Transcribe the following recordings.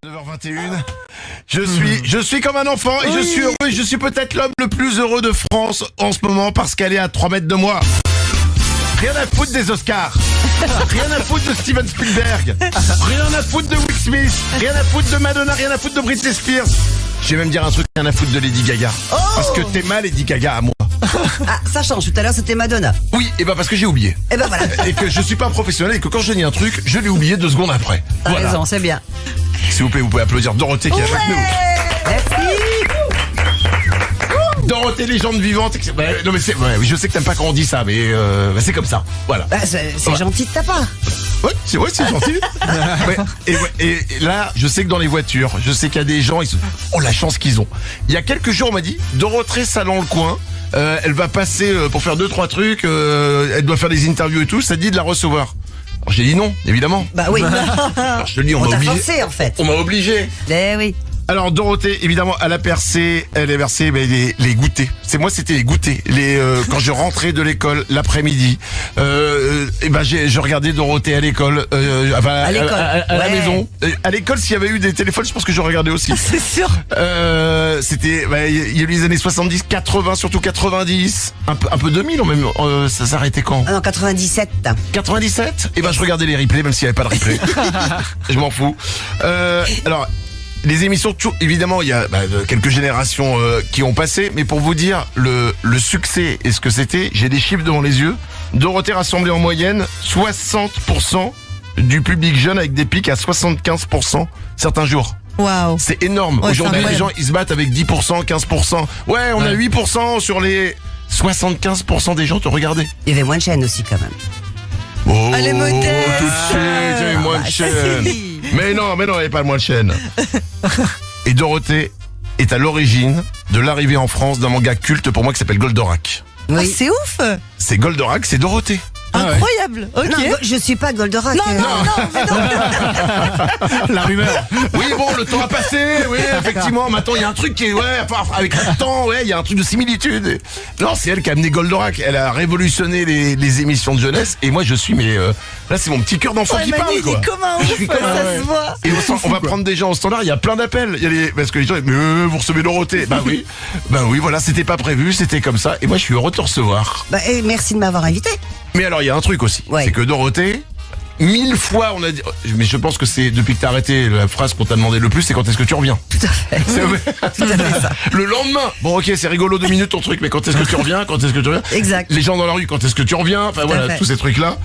9h21. Je suis comme un enfant et je suis heureux. Je suis peut-être l'homme le plus heureux de France en ce moment parce qu'elle est à 3 mètres de moi. Rien à foutre des Oscars. Rien à foutre de Steven Spielberg. Rien à foutre de Will Smith. Rien à foutre de Madonna. Rien à foutre de Britney Spears. Je vais même dire un truc, rien à foutre de Lady Gaga. Parce que t'es mal Lady Gaga à moi. Ah, ça change. Tout à l'heure, c'était Madonna. Oui, et parce que j'ai oublié. Et ben voilà. Et que je suis pas un professionnel et que quand je dis un truc, je l'ai oublié 2 secondes après. T'as raison, c'est bien. S'il vous plaît, vous pouvez applaudir Dorothée qui est avec nous. Merci. Dorothée, légende vivante. Non mais je sais que t'aimes pas quand on dit ça, mais c'est comme ça. Voilà. Bah, c'est gentil de ta part. Ouais, c'est gentil. Et là, je sais que dans les voitures, je sais qu'il y a des gens, la chance qu'ils ont. Il y a quelques jours, on m'a dit, Dorothée Salon le coin. Elle va passer pour faire 2-3 trucs. Elle doit faire des interviews et tout. Ça te dit de la recevoir. Alors j'ai dit non, évidemment. Bah oui. Alors je te le dis, on m'a t'a obligé. forcé en fait. On m'a obligé. Eh oui. Alors Dorothée, évidemment, elle a versé les goûters. C'était les goûters. Quand je rentrais de l'école l'après-midi, je regardais Dorothée à l'école, à la maison. À l'école, s'il y avait eu des téléphones, je pense que je regardais aussi. C'est sûr. C'était, il y a eu les années 70, 80, surtout 90, un peu 2000 même. Ça s'arrêtait quand? Ah non, 97. 97. Je regardais les replays, même s'il n'y avait pas de replay. Je m'en fous. Alors. Les émissions, évidemment, il y a quelques générations qui ont passé, mais pour vous dire le succès et ce que c'était, j'ai des chiffres devant les yeux. Dorothée rassemblait en moyenne 60% du public jeune avec des pics à 75% certains jours. Waouh. C'est énorme. Ouais, aujourd'hui, les gens, ils se battent avec 10%, 15%. Ouais, on a 8% sur les 75% des gens te regardaient. Il y avait moins de chaînes aussi quand même. Oh, Elle est moderne. tout de suite, il y avait moins de chaînes. Mais non, il n'y avait pas moins de chaînes. Et Dorothée est à l'origine de l'arrivée en France d'un manga culte pour moi qui s'appelle Goldorak. Ah, Oui. c'est ouf. C'est Goldorak, c'est Dorothée. Incroyable. Ok. Non, je suis pas Goldorak. Non. La rumeur. Oui, bon, le temps a passé. Oui, effectivement. Maintenant, il y a un truc qui est, avec le temps, il y a un truc de similitude. Non, c'est elle qui a amené Goldorak. Elle a révolutionné les émissions de jeunesse. Et moi, je suis, là, c'est mon petit cœur d'enfant qui parle, quoi. Comme un ouf, ça se voit. Et on va prendre des gens au standard. Il y a plein d'appels. Parce que les gens, vous recevez Dorothée. Bah oui, voilà, c'était pas prévu, c'était comme ça. Et moi, je suis heureux de te recevoir. Merci de m'avoir invité. Mais alors, il y a un truc aussi. Ouais. C'est que Dorothée, 1000 fois, on a dit, mais je pense que c'est depuis que t'as arrêté, la phrase qu'on t'a demandé le plus, c'est quand est-ce que tu reviens? Tout à fait. Tout à fait ça. Le lendemain. Bon, ok, c'est rigolo 2 minutes ton truc, mais quand est-ce que tu reviens? Quand est-ce que tu reviens? Exact. Les gens dans la rue, quand est-ce que tu reviens? Enfin, voilà, tous ces trucs-là.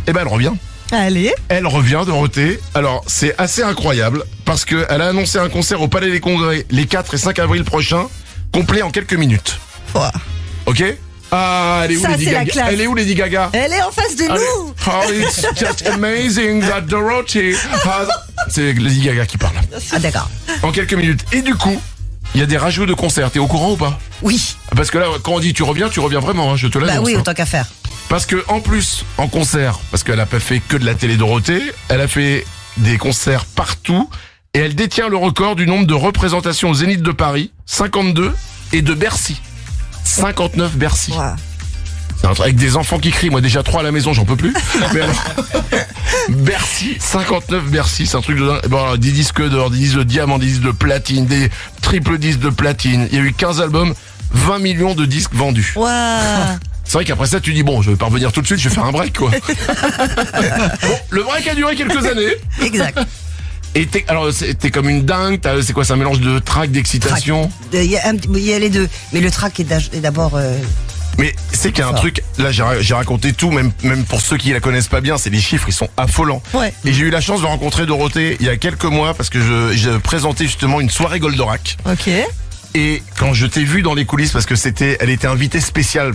Elle revient. Allez. Elle revient, Dorothée. Alors, c'est assez incroyable, parce que elle a annoncé un concert au Palais des Congrès les 4 et 5 avril prochains, complet en quelques minutes. Ouah. Ok? Ah, elle est où Ça, Lady c'est la Gaga? classe. Elle est où Lady Gaga? Elle est en face de nous. Oh, it's just amazing that Dorothée has... C'est Lady Gaga qui parle. Ah d'accord. En quelques minutes. Et du coup, il y a des rajouts de concerts. T'es au courant ou pas? Oui. Parce que là, quand on dit tu reviens vraiment, hein, je te l'annonce. Bah oui, hein. autant qu'à faire. Parce que en plus, en concert, parce qu'elle a pas fait que de la télé Dorothée, elle a fait des concerts partout et elle détient le record du nombre de représentations au Zénith de Paris, 52, et de Bercy, 59 Bercy. Ouah. C'est un truc avec des enfants qui crient. Moi, déjà 3 à la maison, j'en peux plus. Mais alors, Bercy, 59 Bercy, c'est un truc de dingue. Bon, des disques d'or, des disques de diamant, des disques de platine, des triple disques de platine. Il y a eu 15 albums, 20 millions de disques vendus. Ouah. C'est vrai qu'après ça, tu dis, bon, je vais pas revenir tout de suite, je vais faire un break, quoi. Bon, le break a duré quelques années. Exact. Et t'es comme une dingue, c'est quoi, c'est un mélange de trac, d'excitation? Il y a les deux. Mais le track est d'abord... Mais c'est qu'il y a un truc, là j'ai raconté tout, même pour ceux qui la connaissent pas bien, c'est les chiffres, ils sont affolants. Ouais. Et j'ai eu la chance de rencontrer Dorothée il y a quelques mois parce que je présentais justement une soirée Goldorak. Ok. Et quand je t'ai vu dans les coulisses, parce que elle était invitée spéciale,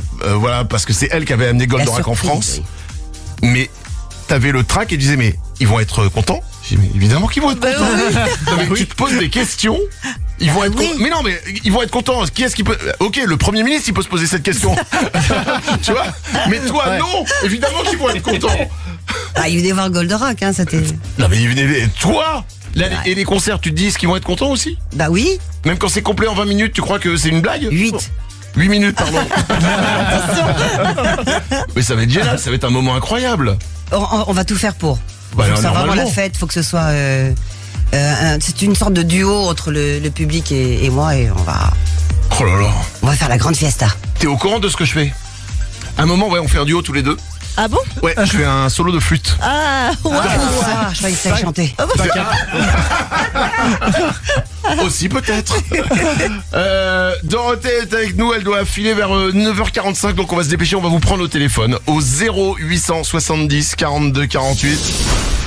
parce que c'est elle qui avait amené Goldorak en France. Oui. Mais t'avais le trac et tu disais, mais ils vont être contents? J'ai dit, mais évidemment qu'ils vont être contents. Non, mais tu te poses des questions. Ils vont être mais non, mais ils vont être contents. Qui est-ce qui peut... Ok, le Premier ministre, il peut se poser cette question. Tu vois? Mais toi, non. Évidemment qu'ils vont être contents. Ah, il venait voir Goldorak, hein, c'était... Non, mais toi là, et les concerts, tu te dis qu'ils vont être contents aussi? Bah oui. Même quand c'est complet en 20 minutes, tu crois que c'est une blague? 8 minutes, pardon. Mais ça va être génial, ça va être un moment incroyable. On va tout faire pour. Bah, Faut que ce soit vraiment normalement. la fête, faut que ce soit... C'est une sorte de duo entre le public et moi et Oh là là. on va faire la grande fiesta. T'es au courant de ce que je fais? À un moment, ouais, on fait un duo tous les deux. Ah bon? Ouais, je fais un solo de flûte. Ah, ouais. Je croyais que t'allais chanter. Aussi peut-être. Dorothée est avec nous, elle doit filer vers 9h45, donc on va se dépêcher, on va vous prendre au téléphone au 0870 42 48.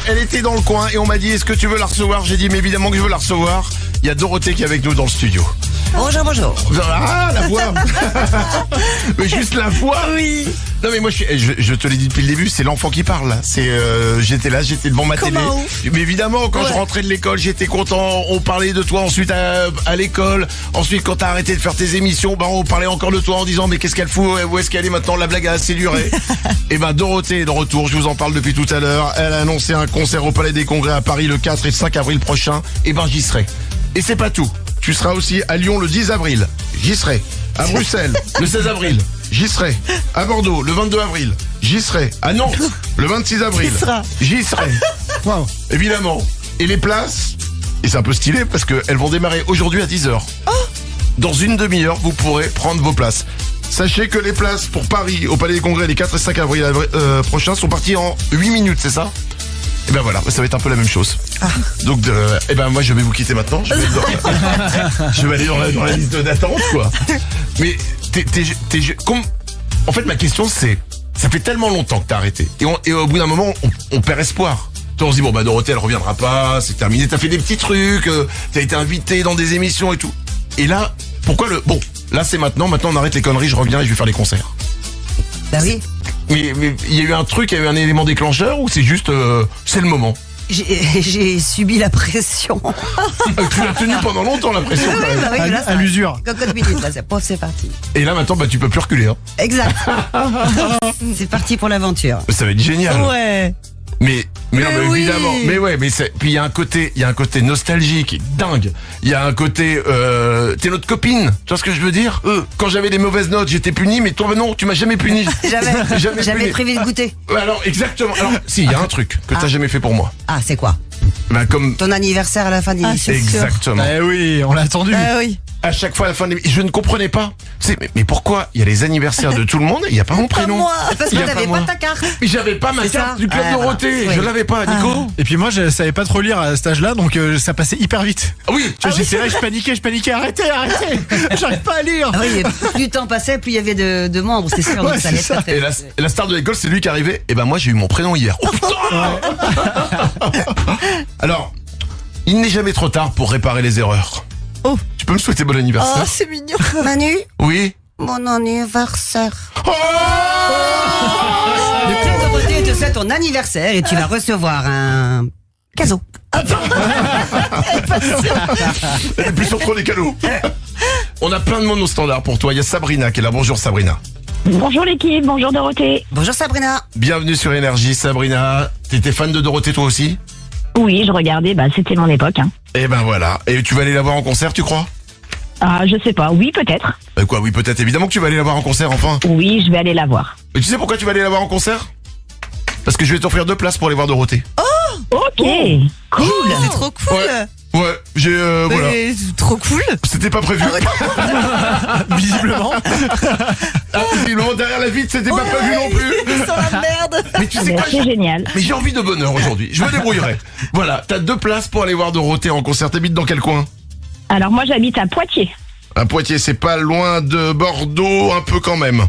Elle était dans le coin et on m'a dit est-ce que tu veux la recevoir? J'ai dit mais évidemment que je veux la recevoir. Il y a Dorothée qui est avec nous dans le studio. Bonjour. Ah, la voix. Mais juste la voix. Oui. Non mais moi je te l'ai dit depuis le début, c'est l'enfant qui parle là. C'est j'étais devant ma télé. Comment? Mais évidemment quand je rentrais de l'école, j'étais content, on parlait de toi ensuite à l'école. Ensuite quand t'as arrêté de faire tes émissions, on parlait encore de toi en disant mais qu'est-ce qu'elle fout, où est-ce qu'elle est maintenant, la blague a assez duré. Et Dorothée est de retour, je vous en parle depuis tout à l'heure. Elle a annoncé un concert au Palais des Congrès à Paris le 4 et 5 avril prochain. Et j'y serai. Et c'est pas tout. Tu seras aussi à Lyon le 10 avril. J'y serai. À Bruxelles le 16 avril. J'y serai. À Bordeaux le 22 avril. J'y serai. À Nantes le 26 avril. J'y serai. Wow. Évidemment. Et les places, et c'est un peu stylé parce qu'elles vont démarrer aujourd'hui à 10h. Dans une demi-heure, vous pourrez prendre vos places. Sachez que les places pour Paris au Palais des Congrès les 4 et 5 avril prochains sont parties en 8 minutes, c'est ça? Et voilà, ça va être un peu la même chose. Donc, moi je vais vous quitter maintenant. Je vais aller dans la liste d'attente, quoi. Mais en fait, ma question c'est, ça fait tellement longtemps que t'as arrêté. Et au bout d'un moment, on perd espoir. On se dit, Dorothée, elle reviendra pas, c'est terminé. T'as fait des petits trucs, t'as été invité dans des émissions et tout. Et là, pourquoi là c'est maintenant on arrête les conneries, je reviens et je vais faire les concerts. Bah oui. Mais il y a eu un truc, il y a eu un élément déclencheur ou c'est juste, c'est le moment? J'ai subi la pression. Tu l'as tenu pendant longtemps la pression quand même. Bah oui, là, À l'usure. Cocotte minute, là, c'est parti. Et là maintenant tu peux plus reculer. Hein. Exact. C'est parti pour l'aventure. Ça va être génial. Ouais. Mais non, mais oui. évidemment. Mais ouais, puis il y a un côté nostalgique qui est dingue. Il y a un côté t'es notre copine. Tu vois ce que je veux dire? Quand j'avais des mauvaises notes, j'étais puni, mais toi non, tu m'as jamais puni. J'avais puni. prévu de goûter. Alors exactement. Alors si, il y a un truc que t'as jamais fait pour moi. Ah, c'est quoi? Comme Ton anniversaire à la fin d'émission. c'est sûr. exactement. Eh oui, on l'a attendu. Ah oui. À chaque fois à la fin de l'émission, je ne comprenais pas. Mais pourquoi il y a les anniversaires de tout le monde et il n'y a pas mon prénom? moi. Parce Il que y a t'avais moi. pas ta carte. Mais j'avais pas ma C'est carte ça. du club Ah, Dorothée. voilà. Je Oui. l'avais pas, Nico. Et puis moi, je savais pas trop lire à cet âge-là, donc ça passait hyper vite. Ah oui. Tu vois, j'essayais, je paniquais. Arrêtez. J'arrive pas à lire. Ah oui, plus le temps passait, plus il y avait de membres, c'est sûr. Ouais, donc ça allait c'est ça. très, Et très la star de l'école, c'est lui qui est arrivé. Et moi, j'ai eu mon prénom hier. Oh putain. Alors, il n'est jamais trop tard pour réparer les erreurs. Oh. Tu peux me souhaiter bon anniversaire? Oh, c'est mignon. Manu, Oui. mon anniversaire. Oh Le club Dorothée te souhaite ton anniversaire et tu vas recevoir un cadeau. Et puis sur trop les cadeaux. On a plein de monde au standard pour toi. Il y a Sabrina qui est là. Bonjour Sabrina. Bonjour l'équipe, bonjour Dorothée. Bonjour Sabrina. Bienvenue sur Énergie, Sabrina. T'étais fan de Dorothée toi aussi? Oui, je regardais, c'était mon époque. Hein. Et voilà. Et tu vas aller la voir en concert, tu crois? Ah, je sais pas, oui peut-être. Quoi, oui, peut-être. Évidemment que tu vas aller la voir en concert, enfin. Oui, je vais aller la voir. Mais tu sais pourquoi tu vas aller la voir en concert? Parce que je vais t'offrir 2 places pour aller voir Dorothée. Ok, cool. C'est trop cool. Ouais, j'ai voilà. Mais c'est trop cool. C'était pas prévu. Visiblement. Visiblement derrière la vitre, c'était pas prévu non plus. Ils sont la merde. Mais tu sais Mais quoi? c'est génial. Mais j'ai envie de bonheur aujourd'hui. Je me débrouillerai. Voilà, t'as 2 places pour aller voir Dorothée en concert. T'habites dans quel coin? Alors moi j'habite à Poitiers. À Poitiers, c'est pas loin de Bordeaux, un peu quand même.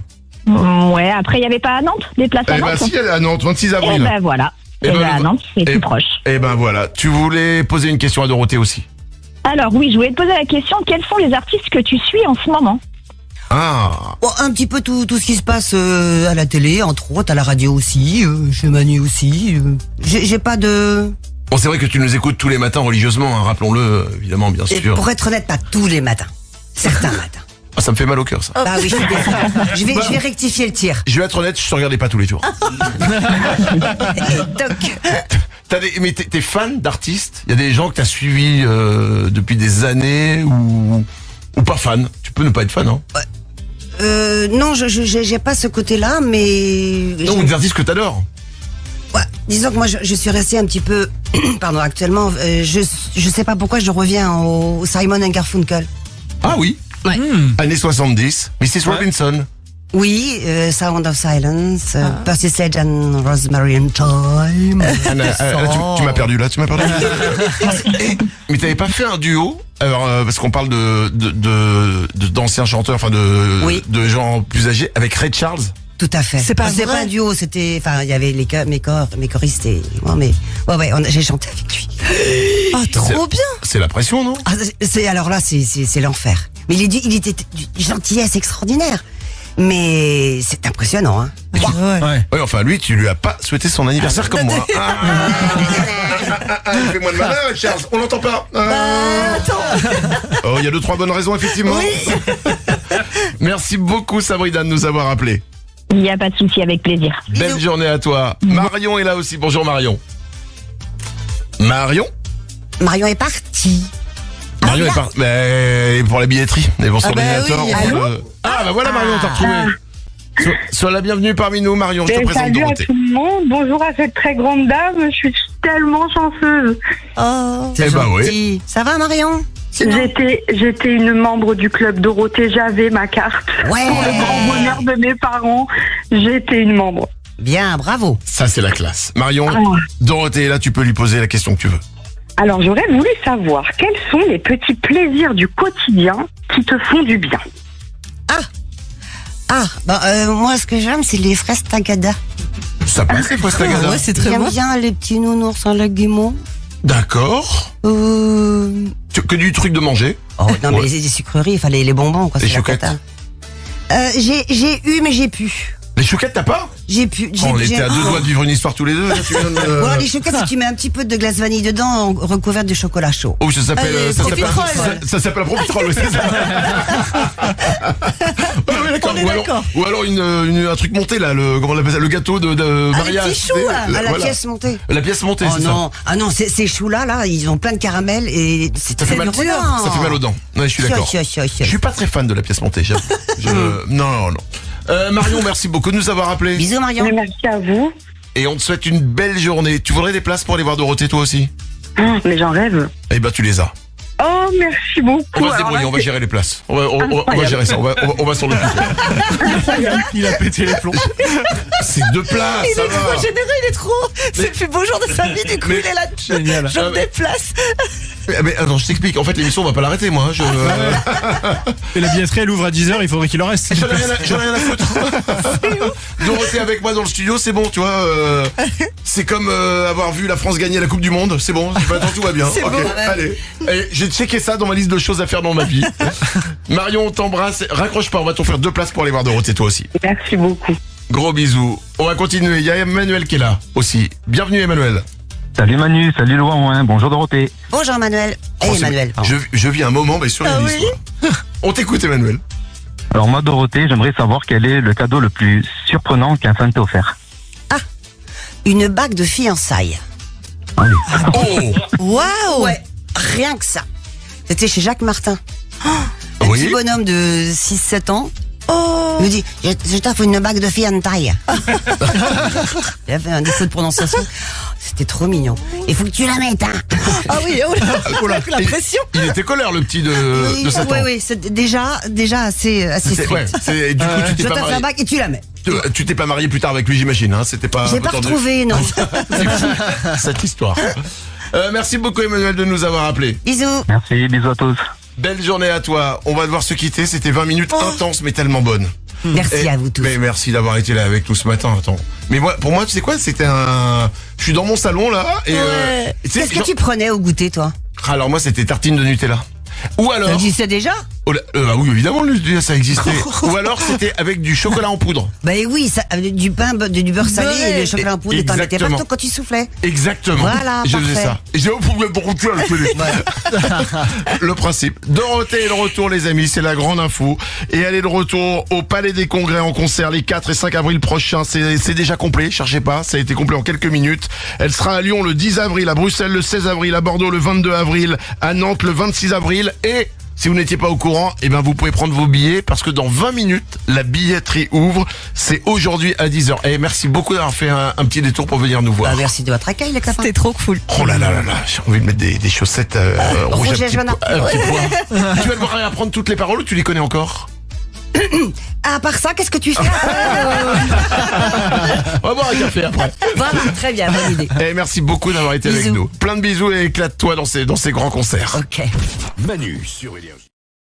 Ouais, après il y avait pas à Nantes, des places à Eh Nantes. si, elle est à Nantes, 26 Et avril. voilà. Eh Et ben, à Nantes, c'est plus proche. Et voilà, tu voulais poser une question à Dorothée aussi. Alors oui, je voulais te poser la question, quels sont les artistes que tu suis en ce moment? Ah, Bon, un petit peu tout ce qui se passe à la télé, entre autres, à la radio aussi, chez Manu aussi. J'ai pas de... bon, c'est vrai que tu nous écoutes tous les matins religieusement, hein, rappelons-le, évidemment, bien Et sûr. pour être honnête, pas tous les matins. Certains matins. Ah, ça me fait mal au cœur, ça. Bah oui, je vais rectifier le tir. Je vais être honnête, je te regardais pas tous les jours. Toc. Mais t'es fan d'artistes? Il y a des gens que t'as suivis depuis des années ou pas fan? Tu peux ne pas être fan, hein? Non, j'ai pas ce côté-là, mais... Non, ou des artistes que t'adores? Ouais, disons que moi, je suis restée un petit peu Pardon, actuellement, je sais pas pourquoi je reviens au Simon & Garfunkel. Ah oui. Ouais. Années 70. Mrs. Robinson. Oui, Sound of Silence, Percy Sledge and Rosemary and Thyme. Anna, tu m'as perdu là, tu m'as perdu. Mais t'avais pas fait un duo? Alors, parce qu'on parle d'anciens chanteurs, enfin de gens plus âgés, avec Ray Charles. Tout à fait. C'est pas C'était vrai. pas un duo, c'était, enfin, il y avait mes choristes et moi, mais ouais, j'ai chanté avec lui. Ah, trop bien. C'est la pression, non? Ah, alors là, c'est l'enfer. Mais il était d'une gentillesse extraordinaire. Mais c'est impressionnant, hein. Ouais. Oui, enfin, lui, tu lui as pas souhaité son anniversaire comme moi. Fais-moi de malheur, Charles, on l'entend pas. Oh, il y a 2-3 bonnes raisons, effectivement. Merci beaucoup, Sabrina, de nous avoir appelés. Il n'y a pas de souci, avec plaisir. Belle journée à toi. Marion est là aussi. Bonjour, Marion. Marion Marion est partie. Marion est partie. Mais pour la billetterie, et pour son ordinateur. oui. Ah, bah voilà, Marion, t'as retrouvé. Sois la bienvenue parmi nous, Marion. Je te présente Salut à Dorothée. tout le monde, bonjour à cette très grande dame, je suis tellement chanceuse. Oh. C'est Eh ben gentil. Ça va, Marion? J'étais une membre du club Dorothée, j'avais ma carte. Ouais. Pour le grand bonheur de mes parents, j'étais une membre. Bien, bravo. Ça, c'est la classe. Marion, Ah. Dorothée est là, tu peux lui poser la question que tu veux. Alors j'aurais voulu savoir quels sont les petits plaisirs du quotidien qui te font du bien. Moi, ce que j'aime, c'est les fraises tagada. Ça passe, les Frestagada? Ouais, c'est très J'aime bon. bien les petits nounours en légumes. D'accord. Que du truc de manger? Oh, non, mais Ouais. les sucreries, il fallait les bonbons, quoi. Les c'est la chouquettes. cata. J'ai eu, mais j'ai pu. Les chouquettes, t'as pas? J'ai pu. Oh, on était à 2 doigts de vivre une histoire tous les deux. Là, tu viens de... Voilà, les chouquettes, si tu mets un petit peu de glace vanille dedans, recouverte de chocolat chaud. Oh, ça s'appelle... Allez, profiterole. ça s'appelle la profiterole, oui, c'est ça. Oui, d'accord. On est d'accord. Ou alors un truc monté, là, comment on appelle ça, le gâteau de mariage. petits choux, tu sais, là. À la voilà. pièce montée. La pièce montée, Oh c'est non, ah non, ces choux-là, ils ont plein de caramel et c'est Ça très fait mal. dur. Ça fait mal aux dents. Ouais, je suis d'accord. Je suis pas très fan de la pièce montée, j'avoue. Non. Marion, merci beaucoup de nous avoir appelés. Bisous, Marion. Mais merci à vous. Et on te souhaite une belle journée. Tu voudrais des places pour aller voir Dorothée, toi aussi? Mais j'en rêve. Eh ben, tu les as. Oh, merci beaucoup. On va se Alors débrouiller, là, on va gérer les places. On va gérer ça, on va s'en occuper. Il a pété les plombs. C'est 2 places, Il ça est trop va. généreux, il est trop. C'est le plus beau jour de sa vie, du coup, mais- il est là. Génial. J'en déplace. Mais attends, je t'explique. En fait, l'émission, on va pas l'arrêter, moi. Et la billetterie, elle ouvre à 10h, il faudrait qu'il en reste. J'en ai rien à foutre. Dorothée avec moi dans le studio, c'est bon, tu vois. C'est comme avoir vu la France gagner la Coupe du Monde. C'est bon, attends, tout va bien. C'est Ok, bon. allez. J'ai checké ça dans ma liste de choses à faire dans ma vie. Marion, on t'embrasse. Raccroche pas, on va t'en faire 2 places pour aller voir Dorothée, toi aussi. Merci beaucoup. Gros bisous. On va continuer. Il y a Emmanuel qui est là aussi. Bienvenue, Emmanuel. Salut Manu, salut Laurent, bonjour Dorothée. Bonjour, Emmanuel. Oh, c'est- Emmanuel. Je vis un moment, mais sur une Ah oui. histoire. On t'écoute, Emmanuel. Alors moi Dorothée, j'aimerais savoir quel est le cadeau le plus surprenant qu'un fan t'a offert. Une bague de fiançailles. Oh, Waouh. Ouais, rien que ça. C'était chez Jacques Martin. Un Oui. petit bonhomme de 6-7 ans. Oh. Il me dit, je t'offre une bague de fiançailles. Il a fait un défaut de prononciation. C'était trop mignon. Il faut que tu la mettes, hein. Ah oui, oh là, la pression. il était colère, le petit de 7 ans. oui, c'est déjà assez strict. Ouais, du coup, tu Je t'es pas t'offre la marié. bague et tu la mets. Tu t'es pas marié plus tard avec lui, j'imagine. Hein. C'était pas. J'ai pas tendu. retrouvé, non. C'est fou, cette histoire. Merci beaucoup, Emmanuel, de nous avoir appelés. Bisous. Merci, bisous à tous. Belle journée à toi. On va devoir se quitter. C'était 20 minutes intenses, mais tellement bonnes. Merci Et- à vous tous. Mais merci d'avoir été là avec nous ce matin. Attends. Mais moi, pour moi, tu sais quoi? C'était un. Je suis dans mon salon là et. Ouais. Tu sais, Qu'est-ce que genre- tu prenais au goûter, toi? Alors moi, c'était tartine de Nutella. Ou Ça alors. existait déjà? Oh là, bah oui, évidemment, le Nutella, ça existait. Ou alors, c'était avec du chocolat en poudre. Bah oui, ça, du pain, du beurre salé et du chocolat en poudre. Et t'en mettais Exactement. partout quand tu soufflais. Exactement. Voilà, je faisais parfait. ça. Et j'ai le principe. Dorothée est de retour, les amis, c'est la grande info. Et elle est de retour au Palais des Congrès en concert les 4 et 5 avril prochains. C'est déjà complet, cherchez pas, ça a été complet en quelques minutes. Elle sera à Lyon le 10 avril, à Bruxelles le 16 avril, à Bordeaux le 22 avril, à Nantes le 26 avril et Si vous n'étiez pas au courant, eh ben vous pouvez prendre vos billets parce que dans 20 minutes, la billetterie ouvre. C'est aujourd'hui à 10h. Et merci beaucoup d'avoir fait un petit détour pour venir nous voir. Bah, merci de votre accueil, les copains. C'était trop cool. Oh là là là là, j'ai envie de mettre des chaussettes rouges rouge à et jaune. petit pois. Tu vas devoir apprendre toutes les paroles ou tu les connais encore? À part ça, qu'est-ce que tu fais? On va boire un café après. Voilà, très bien, bonne idée. Et merci beaucoup d'avoir été avec Bisous. nous. Plein de bisous et éclate-toi dans ces grands concerts. Ok. Manu sur Énergie.